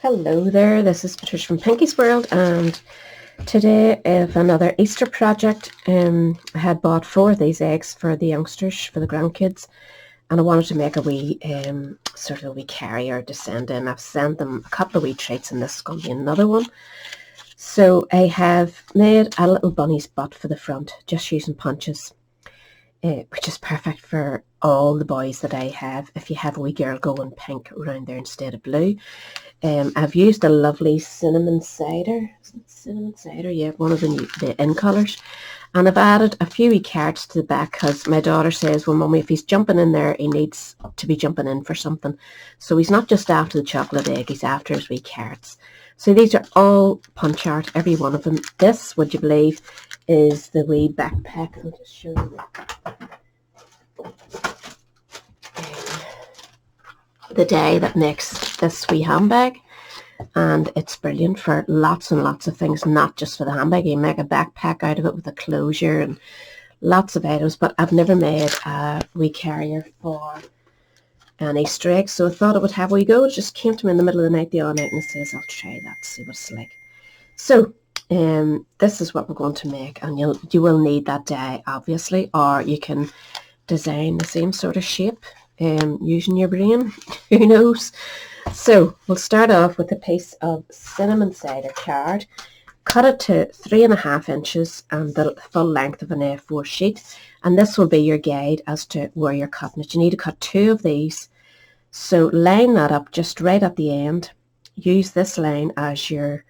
Hello there, this is Patricia from Pinky's World, and today I have another Easter project. I had bought 4 of these eggs for the youngsters, for the grandkids, and I wanted to make a wee sort of a wee carrier to send in. I've sent them a couple of wee treats, and this is going to be another one. So I have made a little bunny's butt for the front, just using punches, which is perfect for all the boys that I have. If you have a wee girl going pink around there instead of blue. I've used a lovely cinnamon cider. Is it cinnamon cider? Yeah, one of the in colours. And I've added a few wee carrots to the back because my daughter says, well, Mummy, if he's jumping in there, he needs to be jumping in for something. So he's not just after the chocolate egg, he's after his wee carrots. So these are all punch art, every one of them. This, would you believe, is the wee backpack. I'll just show you the die that makes this wee handbag, and it's brilliant for lots and lots of things, not just for the handbag. You make a backpack out of it with a closure and lots of items, but I've never made a wee carrier for an Easter egg, so I thought it would have a wee go. It just came to me in the middle of the night the other night, and it says I'll try that, see what it's like. So this is what we're going to make, and you will need that die, obviously, or you can design the same sort of shape using your brain. Who knows? So we'll start off with a piece of cinnamon cider card. Cut it to 3.5 inches and the full length of an A4 sheet, and this will be your guide as to where you're cutting it. You need to cut 2 of these, so line that up just right at the end. Use this line as your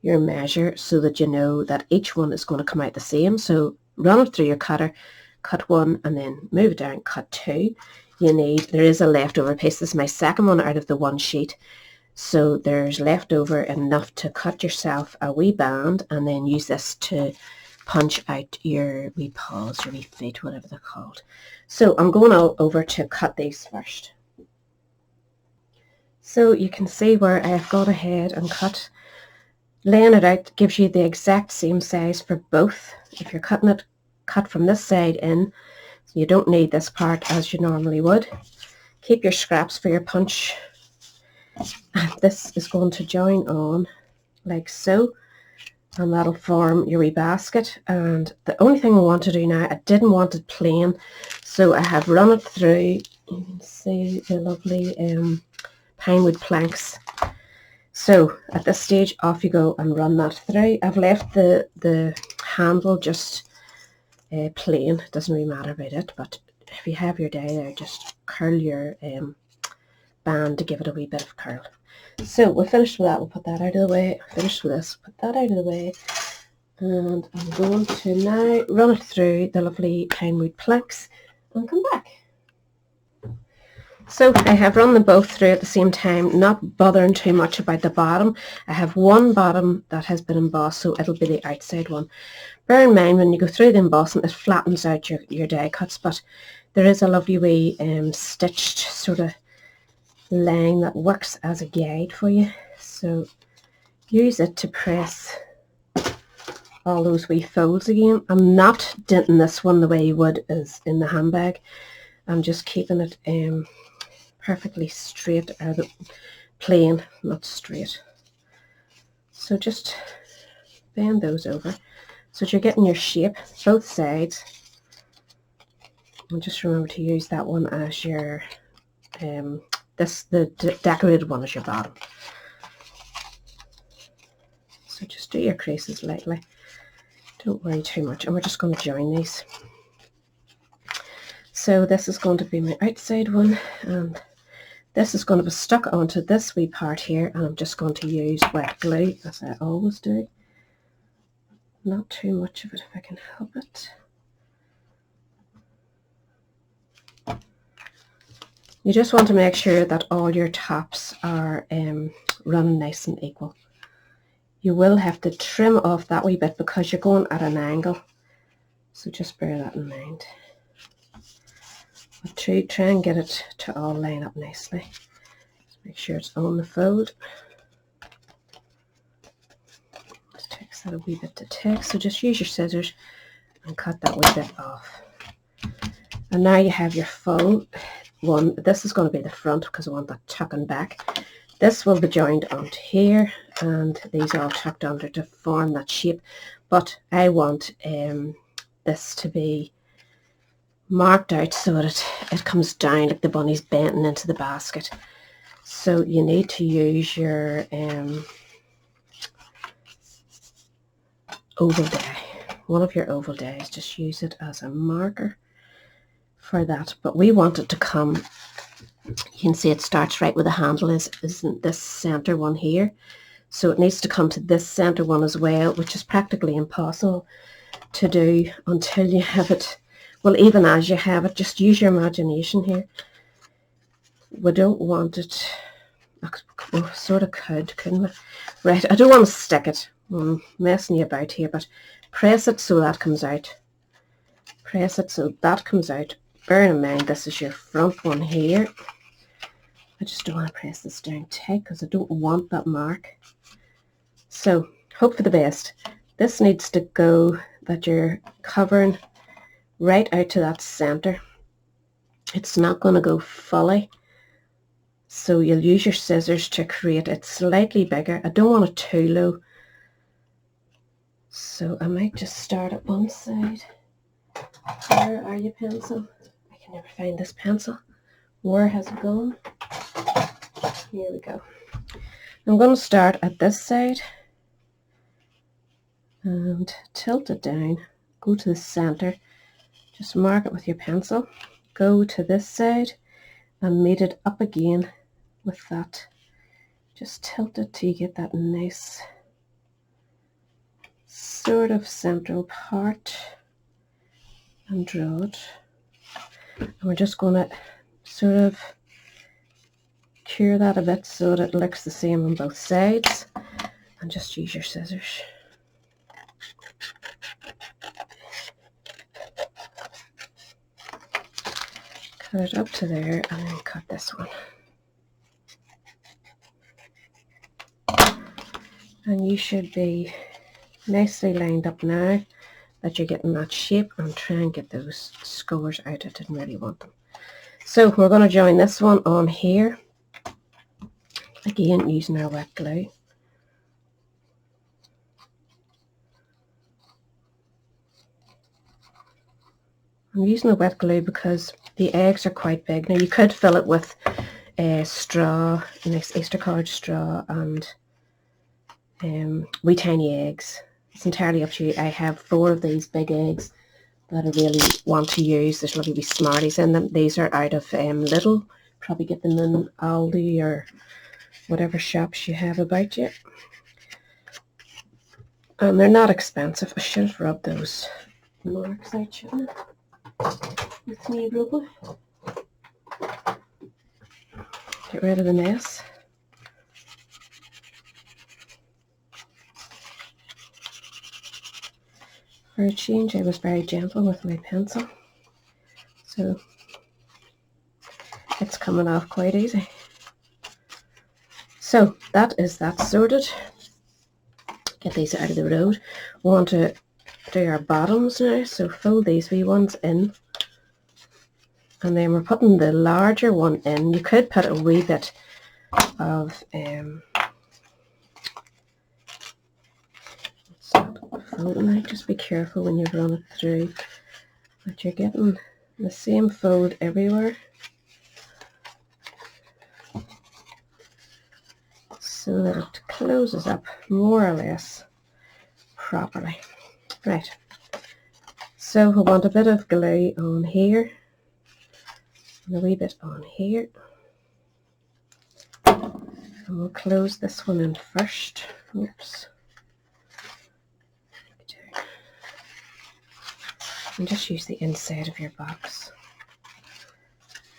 measure so that you know that each one is going to come out the same. So run it through your cutter, cut 1 and then move it down, cut 2. There is a leftover piece. This is my second one out of the one sheet, so there's leftover enough to cut yourself a wee band, and then use this to punch out your wee paws, your wee feet, whatever they're called. So I'm going over to cut these first. So you can see where I've got ahead and cut. Laying it out gives you the exact same size for both. If you're cutting it, cut from this side in. You don't need this part as you normally would. Keep your scraps for your punch. And this is going to join on like so, and that'll form your wee basket. And the only thing I want to do now, I didn't want it plain, so I have run it through. You can see the lovely pine wood planks. So at this stage, off you go and run that through. I've left the handle just plain. It doesn't really matter about it, but if you have your die there, just curl your band to give it a wee bit of curl. So we're finished with that. We'll put that out of the way. Finished with this, put that out of the way, and I'm going to now run it through the lovely pine wood planks and come back. So I have run them both through at the same time, not bothering too much about the bottom. I have one bottom that has been embossed, so it'll be the outside one. Bear in mind, when you go through the embossing, it flattens out your die cuts, but there is a lovely wee stitched sort of line that works as a guide for you. So use it to press all those wee folds again. I'm not dinting this one the way you would as in the handbag. I'm just keeping it perfectly straight, or plain, not straight. So just bend those over so that you're getting your shape both sides, and just remember to use that one as your the decorated one as your bottom. So just do your creases lightly, don't worry too much, and we're just going to join these. So this is going to be my outside one, and this is going to be stuck onto this wee part here, and I'm just going to use wet glue, as I always do. Not too much of it if I can help it. You just want to make sure that all your tops are run nice and equal. You will have to trim off that wee bit because you're going at an angle, so just bear that in mind. But try and get it to all line up nicely. Just make sure it's on the fold. It takes that a wee bit to take, so just use your scissors and cut that wee bit off. And now you have your full one. This is going to be the front because I want that tucking back. This will be joined onto here, and these are all tucked under to form that shape. But I want this to be marked out so that it comes down like the bunny's bending into the basket. So you need to use your oval die. One of your oval dies, just use it as a marker for that. But we want it to come, you can see it starts right where the handle isn't this center one here. So it needs to come to this center one as well, which is practically impossible to do until you have it. Well, even as you have it, just use your imagination here. We don't want it, we sort of couldn't we? Right, I don't want to stick it. I'm messing you about here, but press it so that comes out. Press it so that comes out. Bear in mind, this is your front one here. I just don't want to press this down tight because I don't want that mark. So, hope for the best. This needs to go that you're covering right out to that center. It's not going to go fully. So you'll use your scissors to create it slightly bigger. I don't want it too low. So I might just start at one side. Where are you, pencil? I can never find this pencil. Where has it gone? Here we go. I'm going to start at this side and tilt it down. Go to the center. Just mark it with your pencil. Go to this side and meet it up again with that. Just tilt it till you get that nice sort of central part and draw it. And we're just going to sort of cure that a bit so that it looks the same on both sides, and just use your scissors. Cut it up to there and then cut this one. And you should be nicely lined up now that you're getting that shape, and try and get those scores out. I didn't really want them. So we're going to join this one on here, again using our wet glue. I'm using the wet glue because the eggs are quite big. Now you could fill it with straw, nice Easter card straw, and wee tiny eggs. It's entirely up to you. I have 4 of these big eggs that I really want to use. There's lovely wee Smarties in them. These are out of Lidl. Probably get them in Aldi or whatever shops you have about you. And they're not expensive. I should have rubbed those marks out, shouldn't I? With me rubber. Get rid of the mess. For a change, I was very gentle with my pencil, so it's coming off quite easy. So that is that sorted. Get these out of the road. We want to do our bottoms now, so fold these wee ones in, and then we're putting the larger one in. You could put a wee bit of folding. Just be careful when you run it through that you're getting the same fold everywhere, so that it closes up more or less properly. Right, so we want a bit of glue on here and a wee bit on here, and we'll close this one in first. Oops. And just use the inside of your box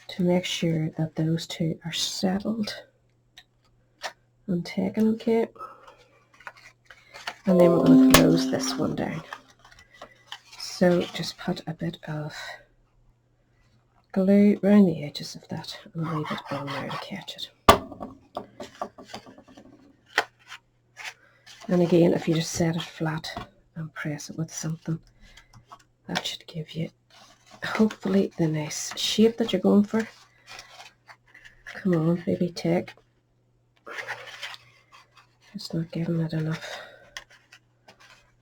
to make sure that those two are settled and taken okay. And then we're going to close this one down. So just put a bit of glue around the edges of that and leave it on there to catch it. And again, if you just set it flat and press it with something, that should give you hopefully the nice shape that you're going for. Come on, baby, take. Just not giving it enough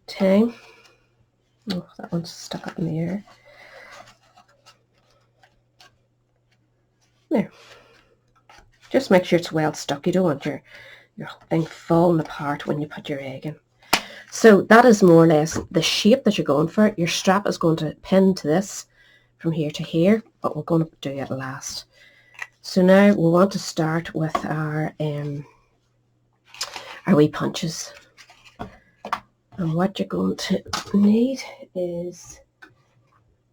time. Oh, that one's stuck up in the air. There. Just make sure it's well stuck. You don't want your thing falling apart when you put your egg in. So that is more or less the shape that you're going for. Your strap is going to pin to this from here to here, but we're going to do it last. So now we want to start with our wee punches. And what you're going to need is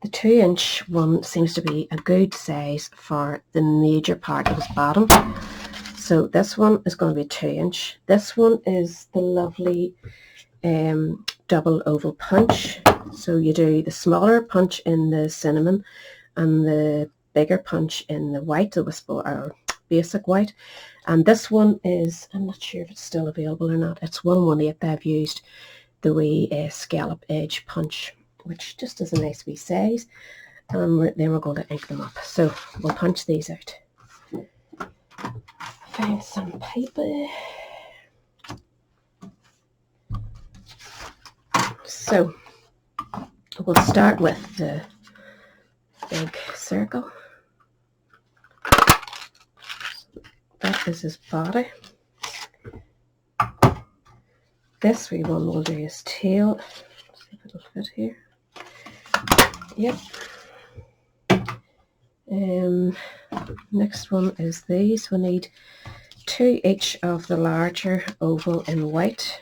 the 2-inch one. Seems to be a good size for the major part of his bottom. So this one is going to be 2-inch. This one is the lovely double oval punch. So you do the smaller punch in the cinnamon and the bigger punch in the white, the wistful or basic white. And this one is, I'm not sure if it's still available or not, it's 118 that I've used, the wee scallop edge punch, which just is a nice wee size. And then we're going to ink them up. So we'll punch these out. Find some paper. So we'll start with the big circle. That is his body. This wee one we'll do his tail. Let's see if it'll fit here. Yep. Next one is these. We need 2 each of the larger oval in white.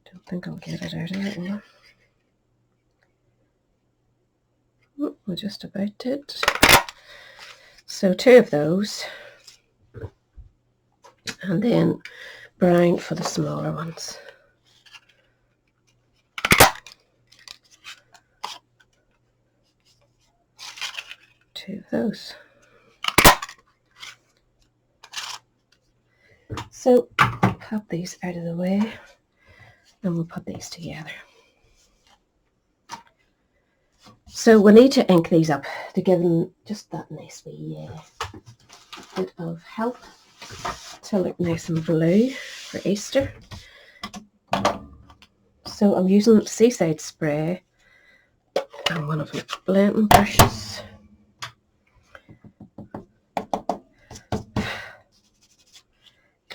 Don't think I'll get it out of that one. Oh, we just about did. So 2 of those. And then brown for the smaller ones. Two of those. So pop these out of the way and we'll put these together. So we need to ink these up to give them just that nice wee bit of help to look nice and blue for Easter. So I'm using Seaside Spray and one of my blending brushes.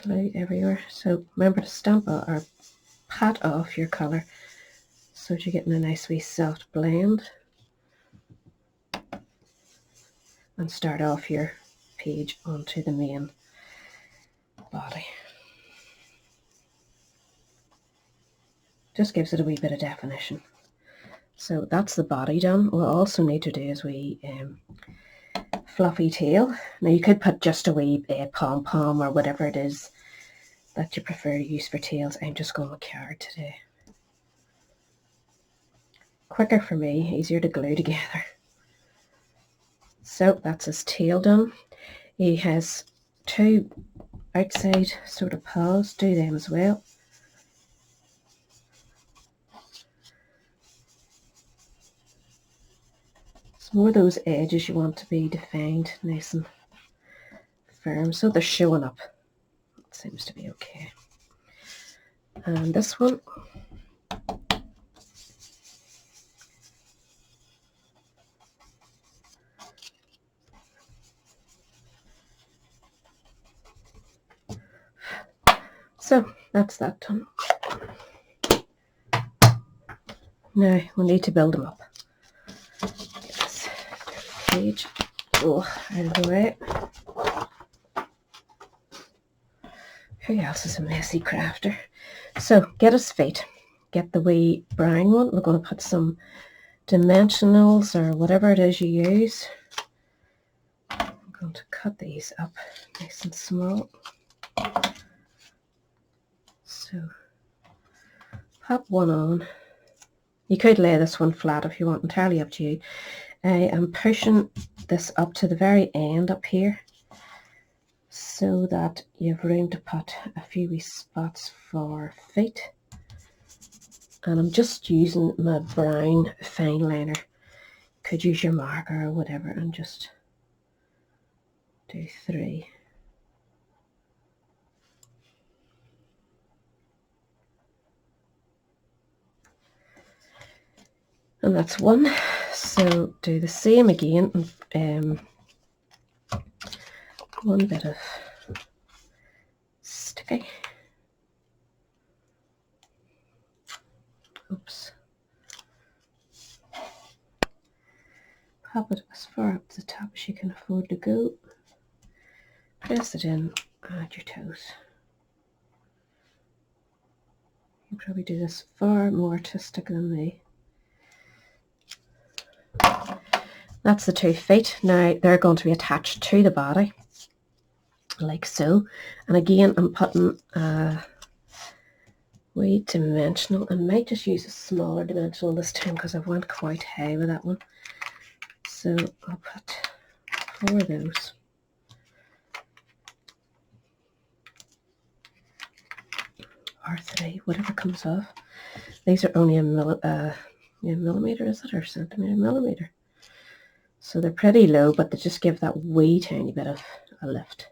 Glue everywhere. So remember to stamp or pat off your colour so that you're getting a nice wee soft blend. And start off your page onto the main body. Just gives it a wee bit of definition. So that's the body done. What we'll also need to do is we fluffy tail. Now you could put just a wee pom-pom or whatever it is that you prefer to use for tails. I'm just going with card today. Quicker for me, easier to glue together. So that's his tail done. He has 2 outside sort of paws. Do them as well. It's more those edges you want to be defined nice and firm so they're showing up. It seems to be okay. And this one. So that's that done. Now we need to build them up. Get this page out of the way. Who else is a messy crafter? So get his feet. Get the wee brown one. We're going to put some dimensionals or whatever it is you use. I'm going to cut these up nice and small. So pop one on. You could lay this one flat if you want, entirely up to you. I am pushing this up to the very end up here so that you have room to put a few wee spots for feet. And I'm just using my brown fine liner. Could use your marker or whatever and just do 3. And that's one. So do the same again. One bit of sticky. Oops. Pop it as far up the top as you can afford to go. Press it in, add your toes. You probably do this far more artistic than me. That's the 2 feet. Now they're going to be attached to the body, like so. And again, I'm putting a wee dimensional. I might just use a smaller dimensional this time because I went quite high with that one. So I'll put 4 of those. Or 3, whatever comes off. These are only a millimeter, is it, or centimeter? Millimeter. So they're pretty low, but they just give that wee tiny bit of a lift.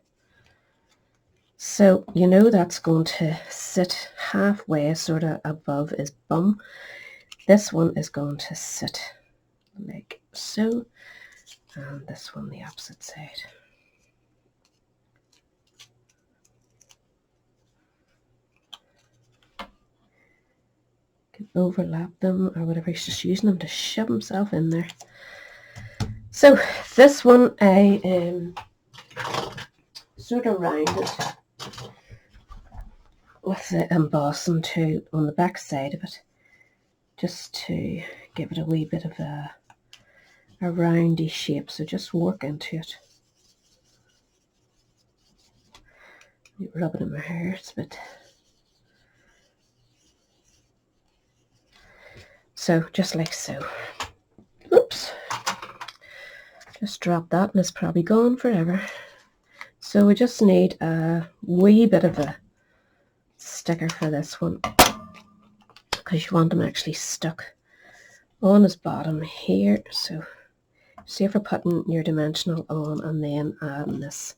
So you know that's going to sit halfway, sort of above his bum. This one is going to sit like so, and this one the opposite side. Can overlap them or whatever. He's just using them to shove himself in there. So this one I sort of rounded with the embossing tool on the back side of it, just to give it a wee bit of a roundy shape. So just work into it. Rub it in my hair, it's a bit. So just like so. Oops. Just drop that and it's probably gone forever. So we just need a wee bit of a sticker for this one, because you want them actually stuck on his bottom here. So see if we're putting your dimensional on and then adding this.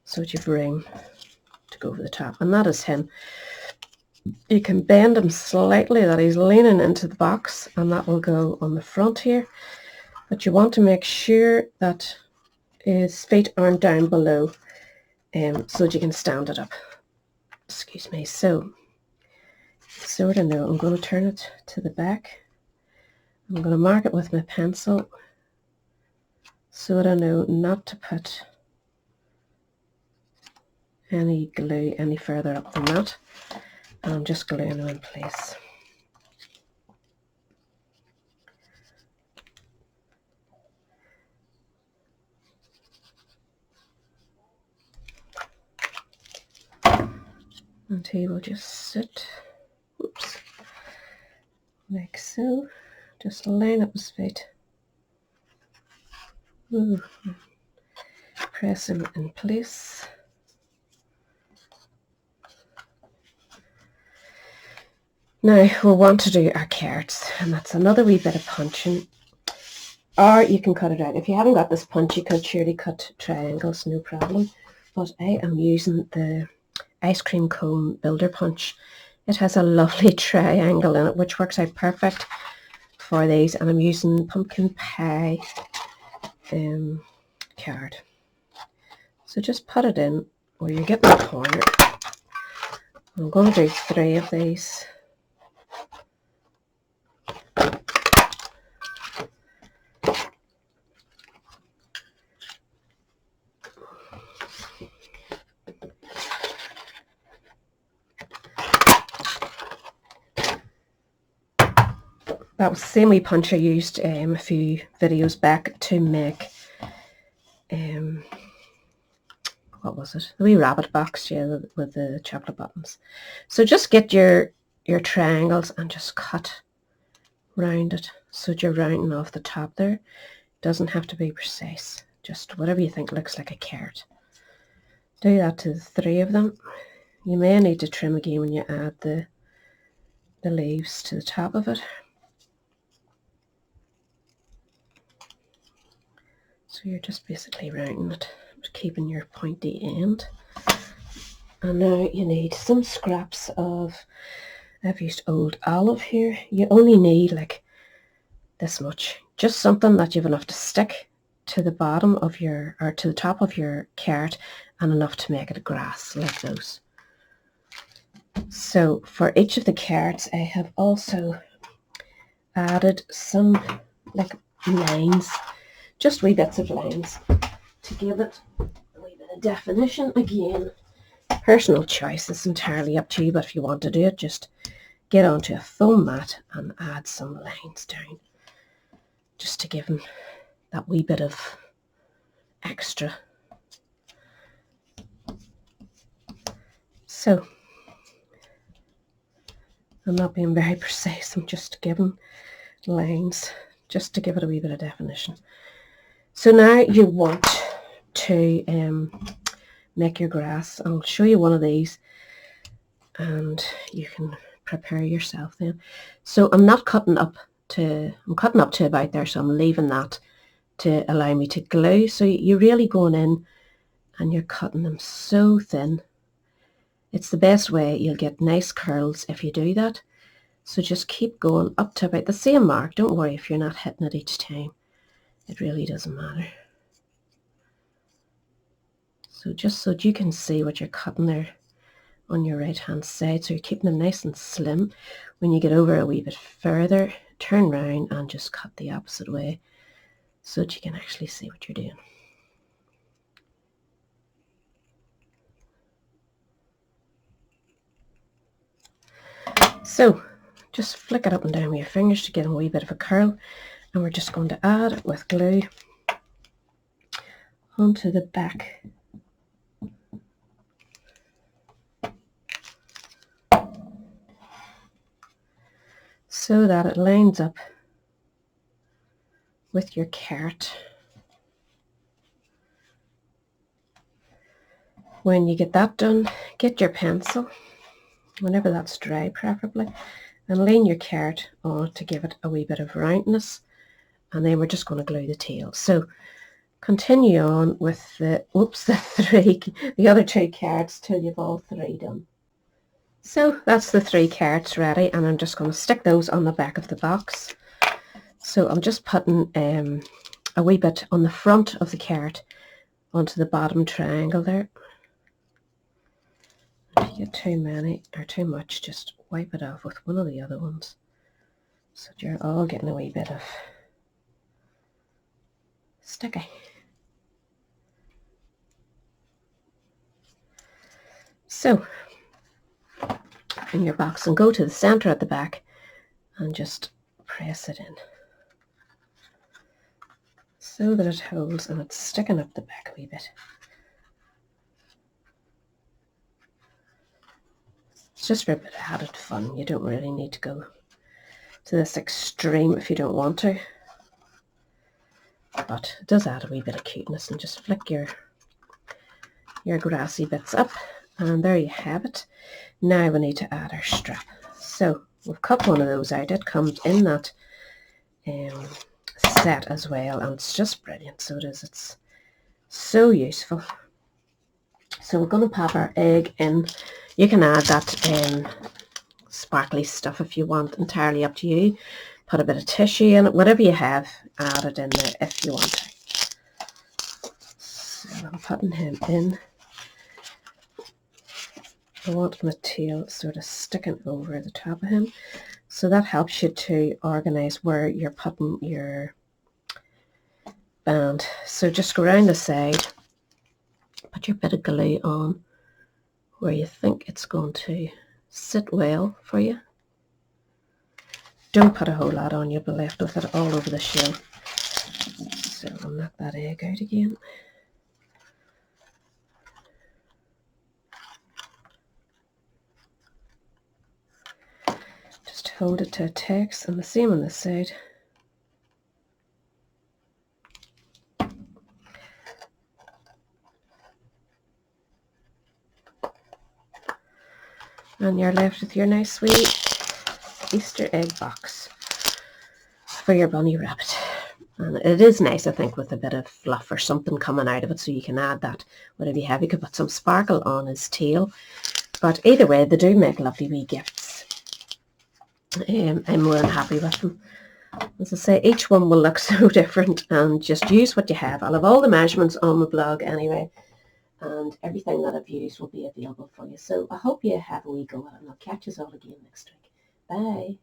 So you've ring to go over the top, and that is him. You can bend him slightly that he's leaning into the box, and that will go on the front here. But you want to make sure that his feet aren't down below, so that you can stand it up. Excuse me. So sort of know, I'm going to turn it to the back. I'm going to mark it with my pencil so that I know not to put any glue any further up than that. And I'm just gluing them in place. And he will just sit, whoops, like so. Just line up his feet. Ooh. Press him in place. Now we want to do our carrots, and that's another wee bit of punching. Or you can cut it out. If you haven't got this punch, you could surely cut triangles, no problem. But I am using the ice cream cone builder punch. It has a lovely triangle in it, which works out perfect for these. And I'm using pumpkin pie card. So just put it in where you're getting the corner. I'm going to do 3 of these. That was the same wee punch I used a few videos back to make, what was it? The wee rabbit box, yeah, with the chocolate buttons. So just get your triangles and just cut round it so that you're rounding off the top there. Doesn't have to be precise, just whatever you think looks like a carrot. Do that to the 3 of them. You may need to trim again when you add the leaves to the top of it. So you're just basically rounding it, keeping your pointy end. And now you need some scraps of I've used old olive here. You only need like this much. Just something that you have enough to stick to the bottom of your, or to the top of your card, and enough to make it a grass like those. So for each of the cards I have also added some like lines, just wee bits of lines to give it a wee bit of definition. Again, personal choice, is entirely up to you, but if you want to do it, just get onto a foam mat and add some lines down, just to give them that wee bit of extra. So I'm not being very precise, I'm just giving lines just to give it a wee bit of definition. So now you want to make your grass. I'll show you one of these and you can prepare yourself then. So I'm not cutting up to, I'm cutting up to about there, so I'm leaving that to allow me to glue. So you're really going in and you're cutting them so thin. It's the best way. You'll get nice curls if you do that. So just keep going up to about the same mark. Don't worry if you're not hitting it each time. It really doesn't matter. So just so that you can see what you're cutting there on your right hand side. So you're keeping them nice and slim. When you get over a wee bit further, turn round and just cut the opposite way so that you can actually see what you're doing. So just flick it up and down with your fingers to get a wee bit of a curl, and we're just going to add it with glue onto the back. So that it lines up with your card. When you get that done, get your pencil, whenever that's dry preferably, and lean your card on to give it a wee bit of roundness, and then we're just going to glue the tail. So continue on with the the other two cards till you've all three done. So that's the three cards ready, and I'm just going to stick those on the back of the box. So I'm just putting a wee bit on the front of the card onto the bottom triangle there. If you get too many or too much, just wipe it off with one of the other ones so that you're all getting a wee bit of sticky. So in your box, and go to the center at the back and just press it in so that it holds and it's sticking up the back a wee bit. It's just for a bit of added fun. You don't really need to go to this extreme if you don't want to, but it does add a wee bit of cuteness. And just flick your grassy bits up, and there you have it. Now we need to add our strap. So we've cut one of those out. It comes in that set as well, and it's just brilliant. So it is. It's so useful. So we're going to pop our egg in. You can add that sparkly stuff if you want, entirely up to you. Put a bit of tissue in it, whatever you have, add it in there if you want to. So I'm putting him in. I want my tail sort of sticking over the top of him, so that helps you to organize where you're putting your band. So just go around the side, put your bit of glue on where you think it's going to sit well for you. Don't put a whole lot on, you'll be left with it all over the shell. So I'll knock that egg out again. Just hold it to a text, and the same on this side. And you're left with your nice sweet Easter egg box for your bunny rabbit. And it is nice, I think, with a bit of fluff or something coming out of it, so you can add that whatever you have. You could put some sparkle on his tail, but either way they do make lovely wee gifts. I'm more than happy with them. As I say, each one will look so different, and just use what you have. I'll have all the measurements on the blog anyway, and everything that I've used will be available for you. So I hope you have a wee go at it, and I'll catch you all again next week. Bye.